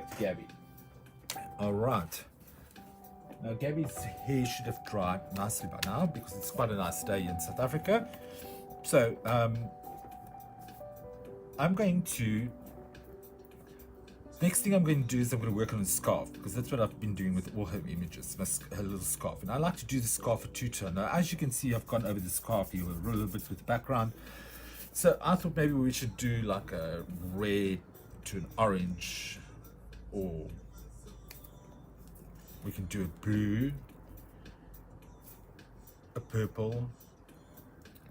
back to Gabby. All right. Now Gabby's hair should have dried nicely by now because it's quite a nice day in South Africa. So I'm going to, next thing I'm going to do is I'm going to work on a scarf because that's what I've been doing with all her images, her little scarf. And I like to do the scarf for two-tone. Now, as you can see, I've gone over the scarf here a little bit with the background. So I thought maybe we should do like a red to an orange, or we can do a blue, a purple.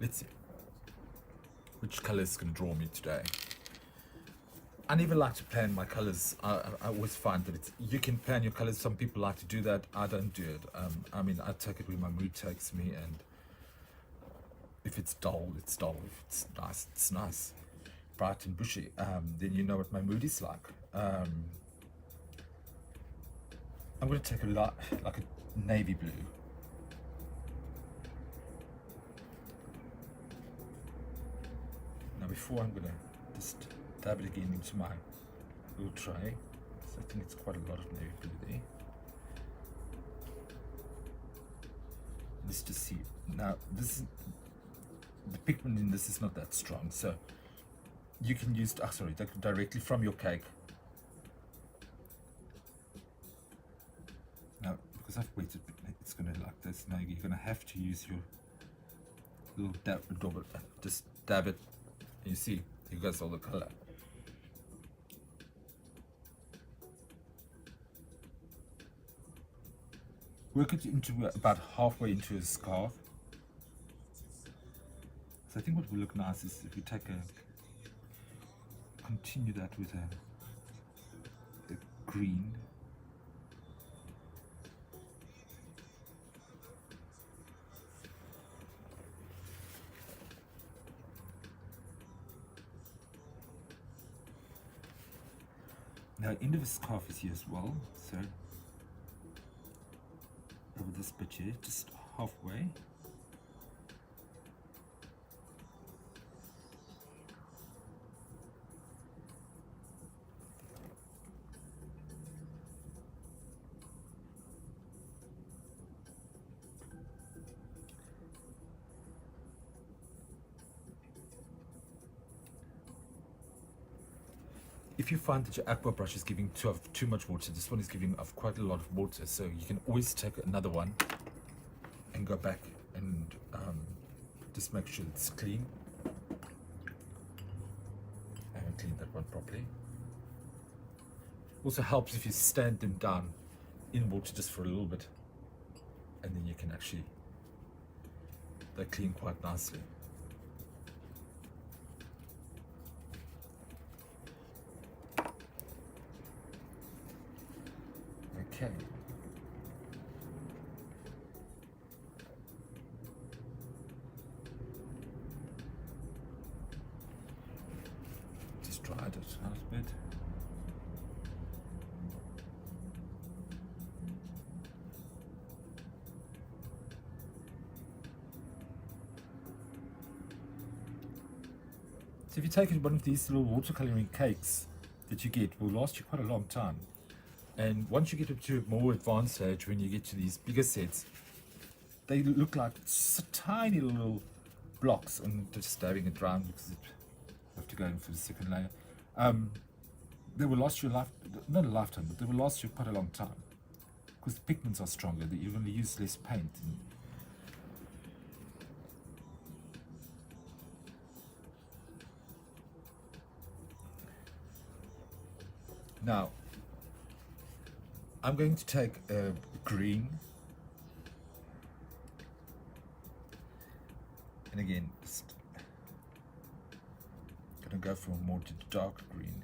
Let's see which color is going to draw me today. I never like to plan my colors. I always find that you can plan your colors. Some people like to do that. I don't do it. I mean, I take it where my mood takes me, and if it's dull, it's dull. If it's nice, it's nice. Bright and bushy. Then you know what my mood is like. I'm going to take a lot, like a navy blue. Now before I'm going to just dab it again into my little tray. So I think it's quite a lot of navy blue there. Let's just see. Now this is, the pigment in this is not that strong, so you can use, directly from your cake. Now, because I've waited, it's going to like this. Now you're going to have to use your little dab, just dab it. You see, you guys all the color. Work it into about halfway into a scarf. So I think what will look nice is if you take continue that with a green. Now end of the scarf is here as well, so over this bit here, just halfway. If you find that your aqua brush is giving too much water, this one is giving off quite a lot of water, so you can always take another one and go back and just make sure it's clean. I haven't cleaned that one properly. Also helps if you stand them down in water just for a little bit, and then you can actually, they clean quite nicely. Okay. Just dried it out a bit. So if you take one of these little watercoloring cakes that you get, will last you quite a long time. And once you get up to a more advanced stage, when you get to these bigger sets, they look like tiny little blocks. And just dabbing it around because I have to go in for the second layer. They will last you not a lifetime, but they will last you quite a long time because the pigments are stronger. That you're going to use less paint. Now, I'm going to take a green, and again, just gonna go from more to dark green.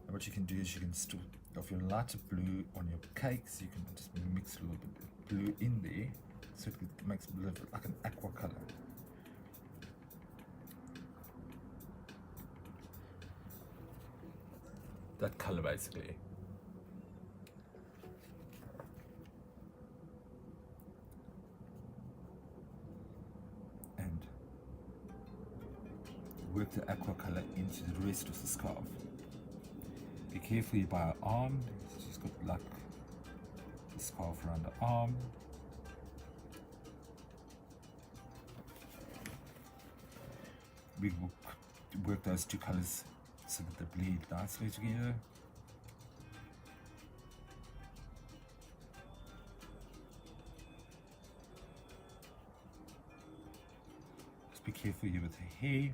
And what you can do is you can still, of your lighter blue on your cakes, you can just mix a little bit of blue in there, so it makes it look like an aqua color. That color basically. And work the aqua color into the rest of the scarf. Be careful by her arm. She's got like the scarf around the arm. We will work those two colors so that they bleed nicely together. Just be careful here with the hair.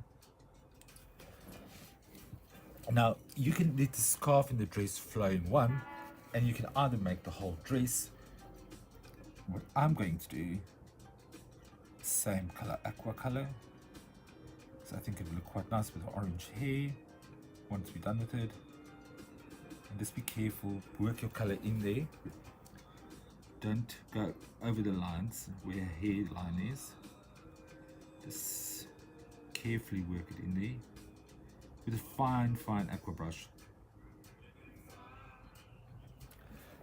Now you can let the scarf and the dress flow in one, and you can either make the whole dress. What I'm going to do, same color, aqua color. So I think it will look quite nice with the orange hair once we're done with it. And just be careful, work your color in there. Don't go over the lines where your hairline is. Just carefully work it in there with a fine aqua brush.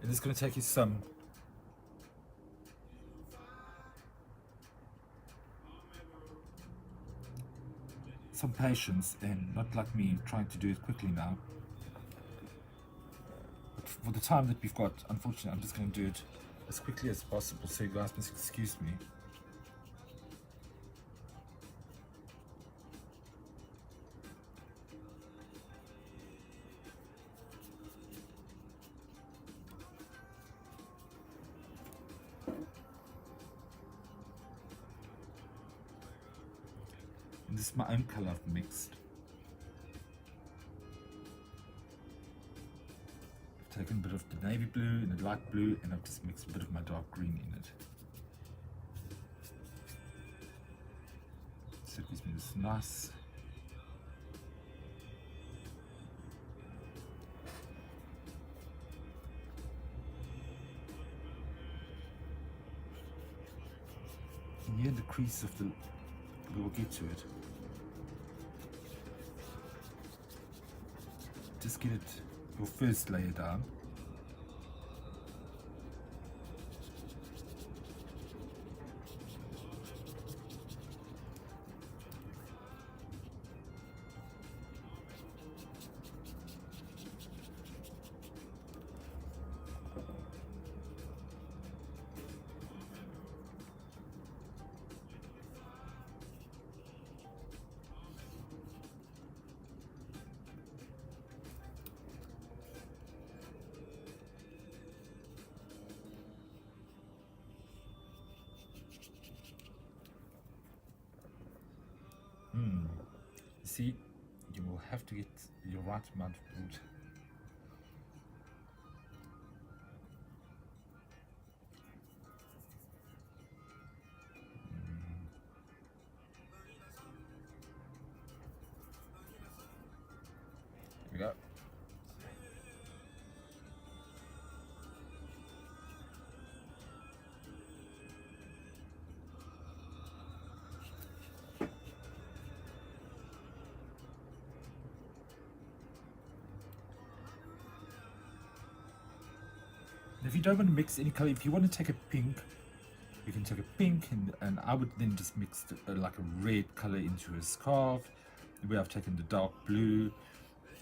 And it's going to take you some patience, and not like me trying to do it quickly now. But for the time that we've got, unfortunately, I'm just going to do it as quickly as possible, so you guys must excuse me. And this is my own color I've mixed. I've taken a bit of the navy blue and the light blue, and I've just mixed a bit of my dark green in it. So it gives me this nice near the crease of the, we will get to it. Just get it, your first layer down. See, you will have to get your right amount of wood. Here we go. If you don't want to mix any color, if you want to take a pink, you can take a pink, and I would then just mix like a red color into a scarf, where I've taken the dark blue,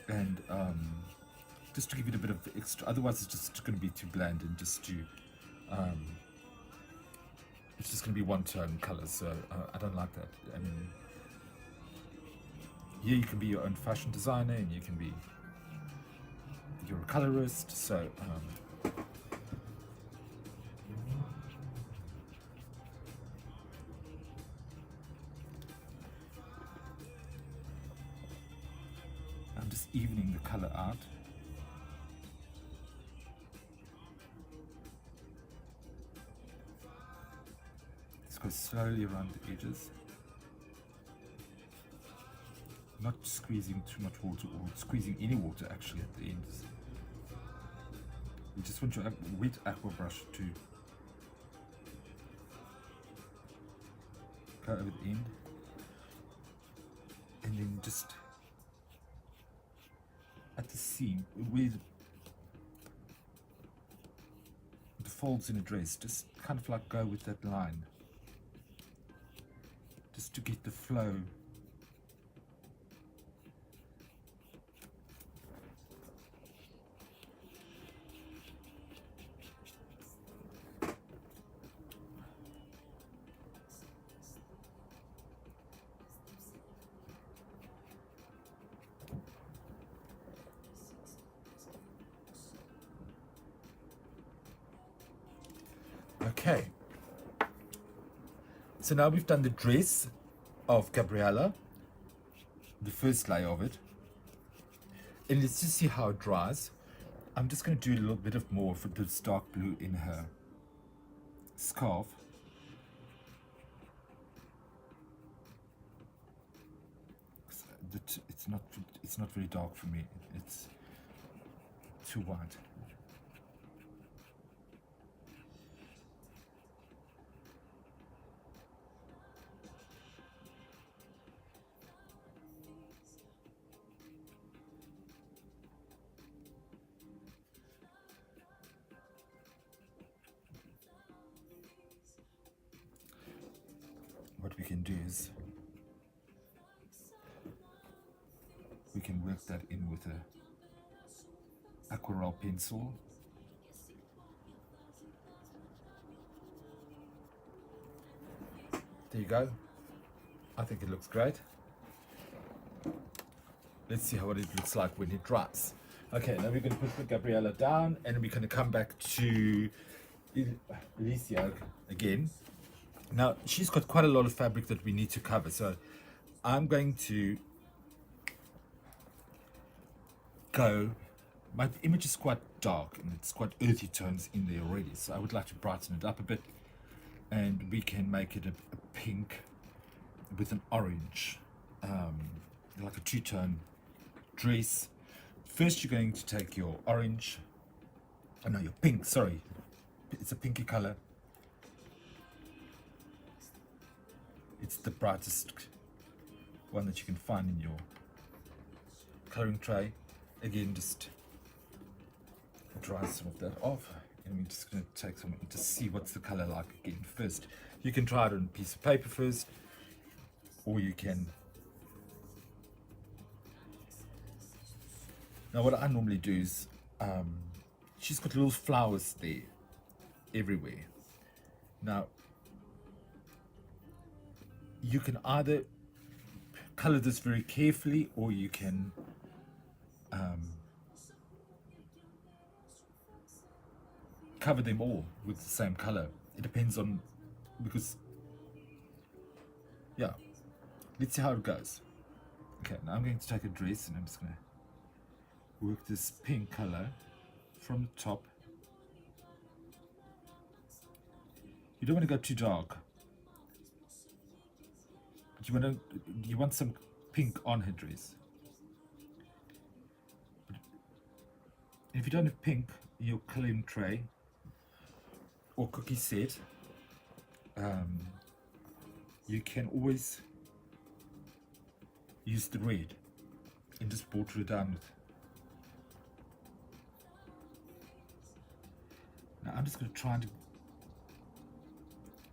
and just to give it a bit of extra. Otherwise it's just going to be too bland, and just to it's just going to be one tone color, so I don't like that. I mean, here you can be your own fashion designer, and you're a colorist, so I'm just evening the color out. Just go slowly around the edges. Not squeezing too much water, or squeezing any water actually at the ends. You just want your wet aqua brush to go over the end, and then just at the seam where the folds in a dress, just kind of like go with that line, just to get the flow Okay, so now we've done the dress of Gabriella, the first layer of it, and let's just see how it dries. I'm just going to do a little bit of more for this dark blue in her scarf. It's not very dark for me. It's too white. What we can do is we can work that in with a aquarelle pencil. There you go. I think it looks great. Let's see how it looks like when it dries. Okay, now we're going to put the Gabriella down, and we're going to come back to Alicia again. Now, she's got quite a lot of fabric that we need to cover, so I'm going to go. My image is quite dark, and it's quite earthy tones in there already, so I would like to brighten it up a bit, and we can make it a pink with an orange, like a two-tone dress. First, you're going to take your orange, oh no, your pink, sorry, it's a pinky color. It's the brightest one that you can find in your coloring tray. Again, just dry some of that off, and we're just going to take some to see what's the color like again first. You can try it on a piece of paper first, or you can. Now, what I normally do is, she's got little flowers there everywhere. Now, you can either color this very carefully, or you can cover them all with the same color. It depends on, because, yeah, let's see how it goes. Okay, now I'm going to take a dress, and I'm just going to work this pink color from the top. You don't want to go too dark. You want some pink on her dress. If you don't have pink in your coloring tray or cookie set, you can always use the red and just water it down with. Now I'm just going to try and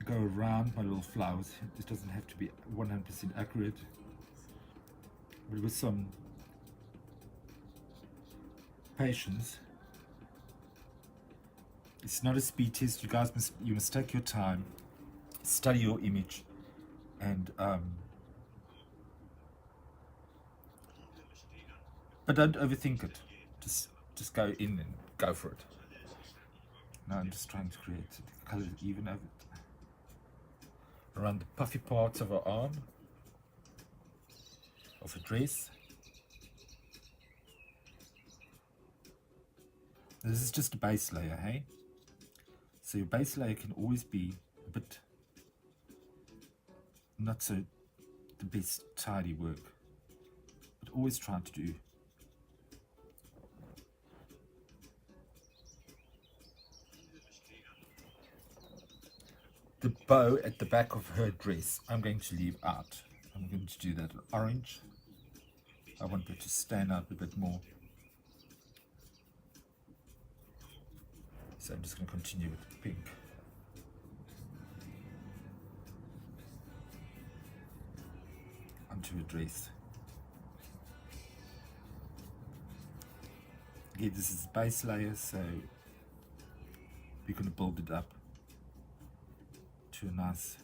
go around my little flowers. This doesn't have to be 100% accurate, but with some patience. It's not a speed test. You guys must take your time, study your image, and but don't overthink it. Just go in and go for it. Now I'm just trying to create the color even over around the puffy parts of her arm, of her dress. This is just a base layer, hey? So your base layer can always be a bit not so the best tidy work, but always try to do the bow at the back of her dress. I'm going to leave out. I'm going to do that in orange. I want it to stand out a bit more. So I'm just going to continue with the pink. Onto a dress. Again, this is base layer, so we're going to build it up to a nice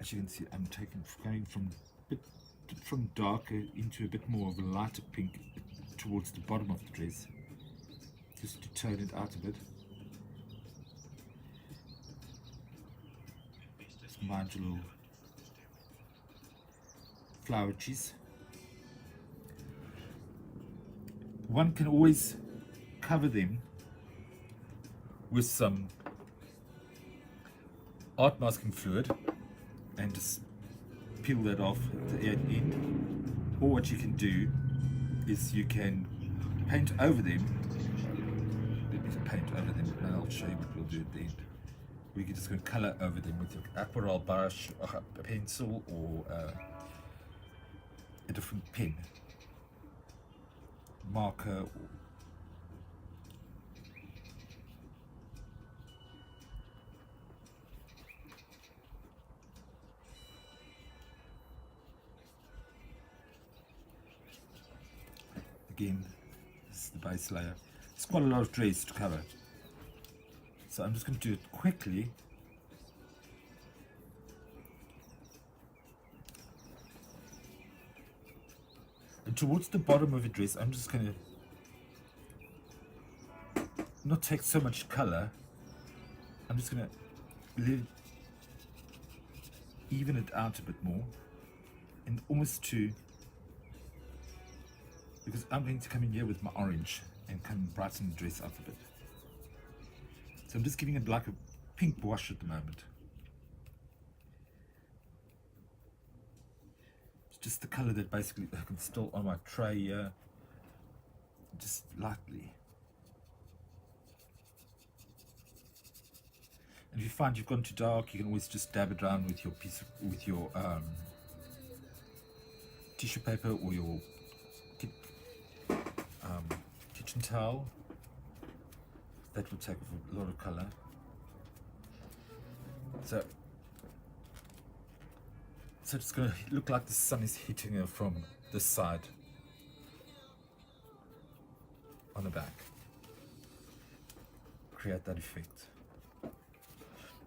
as you can see, I'm going from bit from darker into a bit more of a lighter pink towards the bottom of the dress, just to tone it out a bit. Just mind your little flower cheese. One can always cover them with some art masking fluid and just peel that off at the end. Or what you can do is you can paint over them. Let me paint over them, and I'll show you what we'll do at the end. We can just go color over them with your aquarelle brush, or a pencil, or a different pen, marker. Again, this is the base layer. It's quite a lot of dress to cover, so I'm just going to do it quickly. And towards the bottom of the dress, I'm just going to not take so much color. I'm just going to let it even it out a bit more, and almost to, because I'm going to come in here with my orange and come and brighten the dress up a bit. So I'm just giving it like a pink wash at the moment. It's just the color that basically I can still on my tray here, just lightly. And if you find you've gone too dark, you can always just dab it around with your tissue paper or your kitchen towel. That will take off a lot of color. So it's going to look like the sun is hitting her from this side on the back. Create that effect.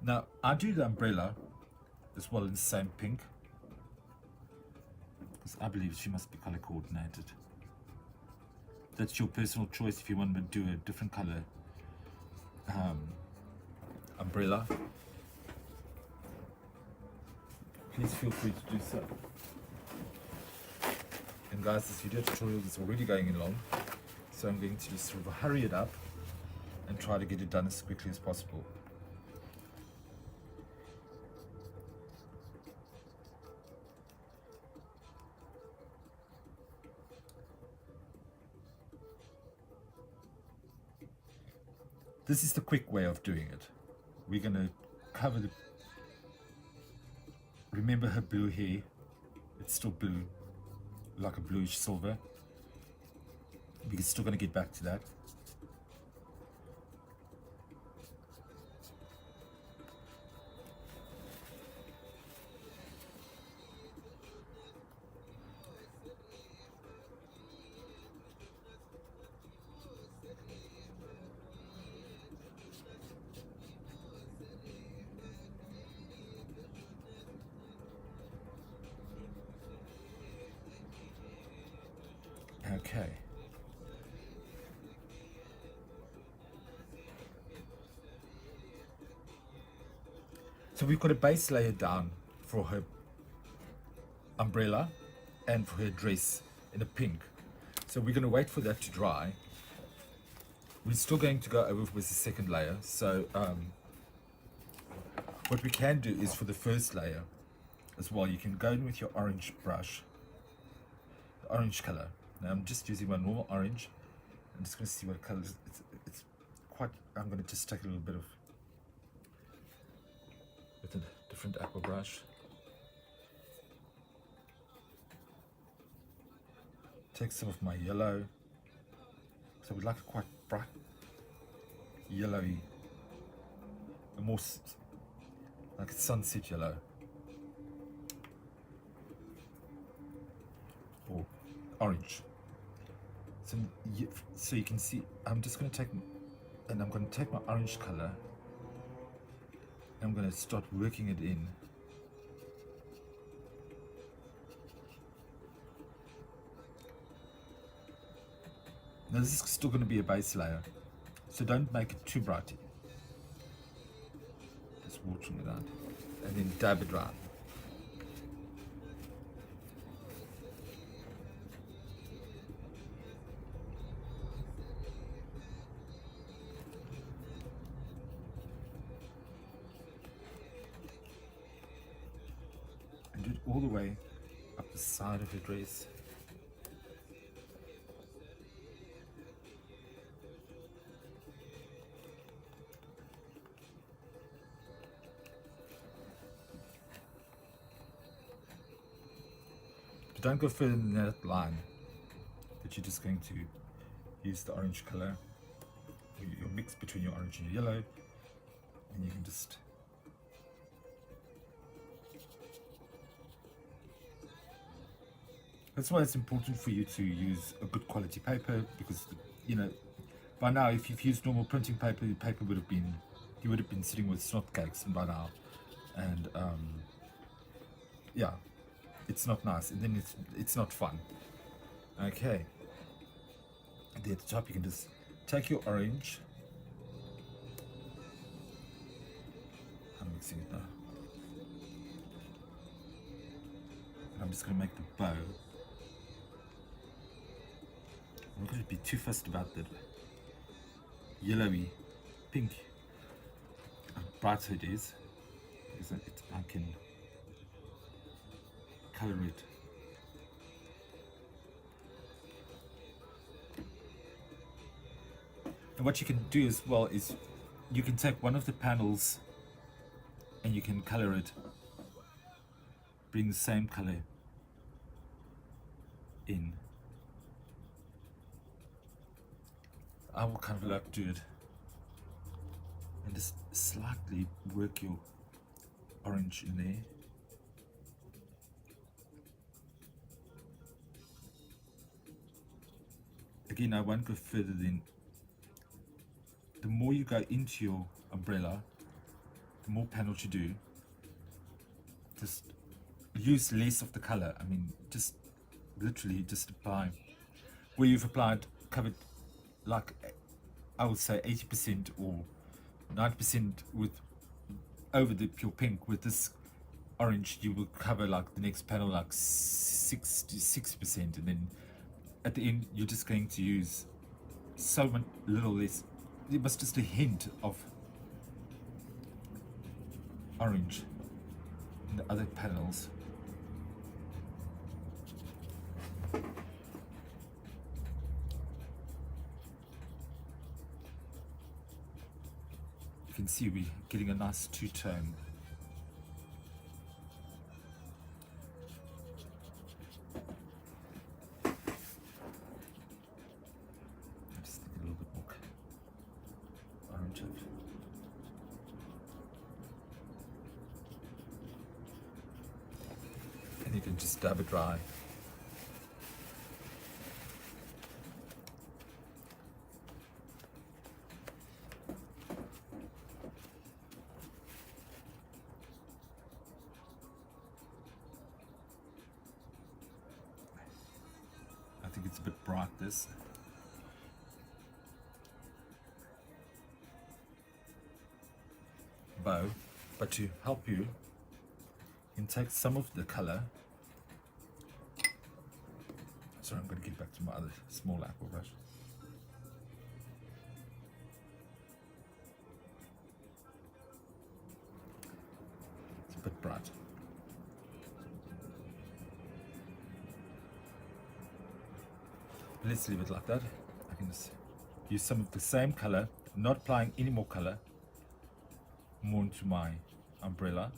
Now I do the umbrella as well in the same pink, because I believe she must be color coordinated. That's your personal choice if you want to do a different color umbrella. Please feel free to do so. And guys, this video tutorial is already going along, so I'm going to just sort of hurry it up and try to get it done as quickly as possible. This is the quick way of doing it. We're going to cover the... Remember her blue hair? It's still blue, like a bluish silver. We're still going to get back to that. Okay. So we've got a base layer down for her umbrella and for her dress in a pink. So we're going to wait for that to dry. We're still going to go over with the second layer. So what we can do is for the first layer as well, you can go in with your orange brush, the orange color. Now I'm just using my normal orange. I'm just going to see what color it's quite. I'm going to just take a little bit of with a different aqua brush. Take some of my yellow. So we'd like a quite bright yellowy, a more like a sunset yellow, or orange. So you can see, I'm just going to take, and I'm going to take my orange color, and I'm going to start working it in Now this is still going to be a base layer, so don't make it too bright. Just watering it out, and then dab it around. And do it all the way up the side of the dress. But don't go further than that line, that you're just going to use the orange color, your mix between your orange and your yellow, and you can just that's why it's important for you to use a good quality paper, because you know by now if you've used normal printing paper, the paper would have been, you would have been sitting with snot cakes by now, and yeah, it's not nice, and then it's not fun. Okay, and then at the top you can just take your orange. I'm mixing it now. And I'm just going to make the bow. I'm not going to be too fussed about the yellowy pink how brighter it is, because I can color it. And what you can do as well is you can take one of the panels and you can color it, bring the same color in. I will kind of like do it and just slightly work your orange in there. Again, I won't go further than, the more you go into your umbrella, the more panels you do. Just use less of the color. I mean, just literally just apply where you've applied, covered, like I would say 80% or 90% with over the pure pink. With this orange you will cover like the next panel like 66%, and then at the end you're just going to use so much little less. There was just a hint of orange in the other panels. You can see we're getting a nice two-tone. I just think a little bit more orange out. And you can just dab it dry. I think it's a bit bright, this. Bow, but to help you, you can take some of the color. Sorry, I'm going to get back to my other small aqua brush. It's a bit bright. Let's leave it like that. I can just use some of the same color, not applying any more color, more into my umbrella.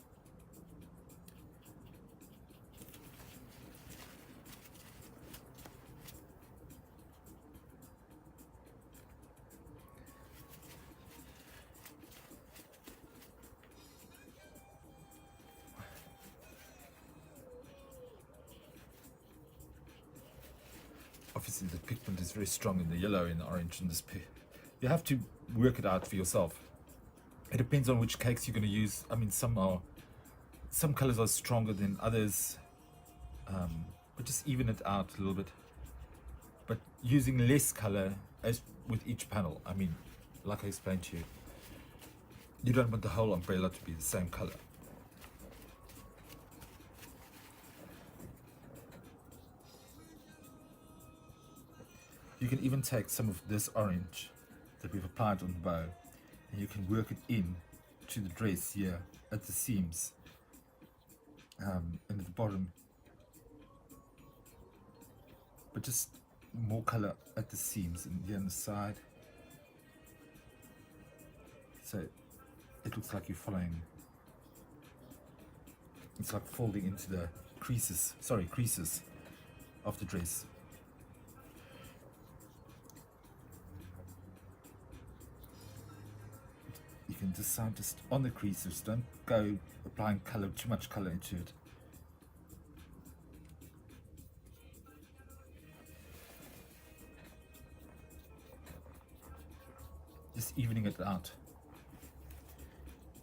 Obviously the pigment is very strong in the yellow and the orange in this pair. You have to work it out for yourself. It depends on which cakes you're going to use. I mean, some colors are stronger than others, but just even it out a little bit. but using less color as with each panel. I mean, like I explained to you, you don't want the whole umbrella to be the same color. You can even take some of this orange that we've applied on the bow, and you can work it in to the dress here at the seams and at the bottom, but just more color at the seams and here on the side, so it looks like you're following, it's like folding into the creases of the dress. You can decide just on the creases, don't go applying color, too much color into it. Just evening it out.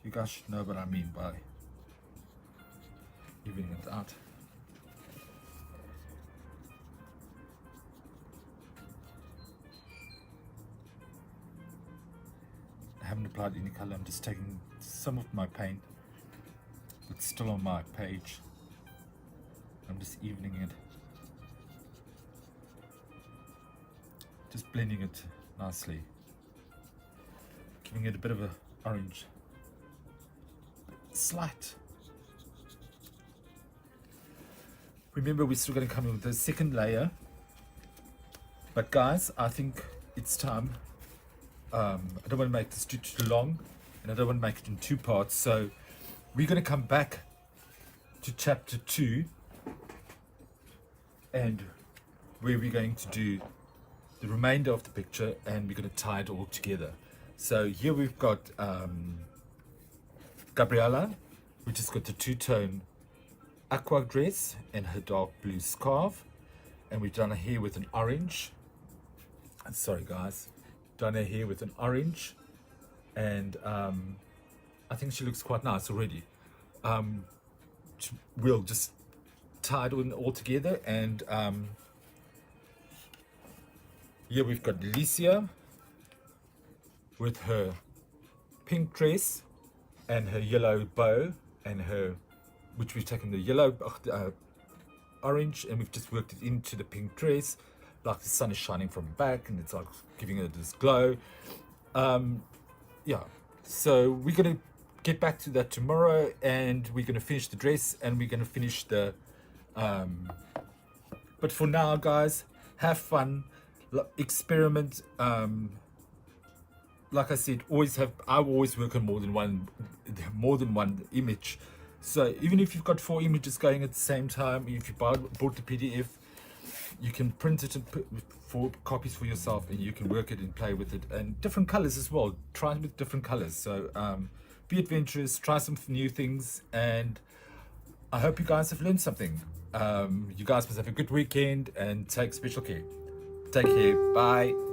You guys should know what I mean by evening it out. I haven't applied any color. I'm just taking some of my paint that's still on my page. I'm just evening it, just blending it nicely, giving it a bit of a orange, slight. Remember, we're still going to come in with the second layer, but guys, I think it's time. I don't want to make this too long, and I don't want to make it in two parts, so we're going to come back to chapter 2, and where we're going to do the remainder of the picture, and we're going to tie it all together. So here we've got Gabriella, which has got the two-tone aqua dress and her dark blue scarf, and we've done her hair with an orange. Sorry guys, done her hair with an orange, and I think she looks quite nice already. We'll just tie it all together, and here we've got Alicia with her pink dress and her yellow bow, and her, which we've taken the yellow orange, and we've just worked it into the pink dress, like the sun is shining from the back, and it's like giving it this glow. Yeah, so we're gonna get back to that tomorrow, and we're gonna finish the dress, and we're gonna finish the but for now guys, have fun, experiment. Like I said, I always work on more than one image. So even if you've got 4 images going at the same time, if you bought the PDF, you can print it and put 4 copies for yourself, and you can work it and play with it, and different colors as well. Try it with different colors. So be adventurous, try some new things, and I hope you guys have learned something. You guys must have a good weekend, and take special care. Take care. Bye.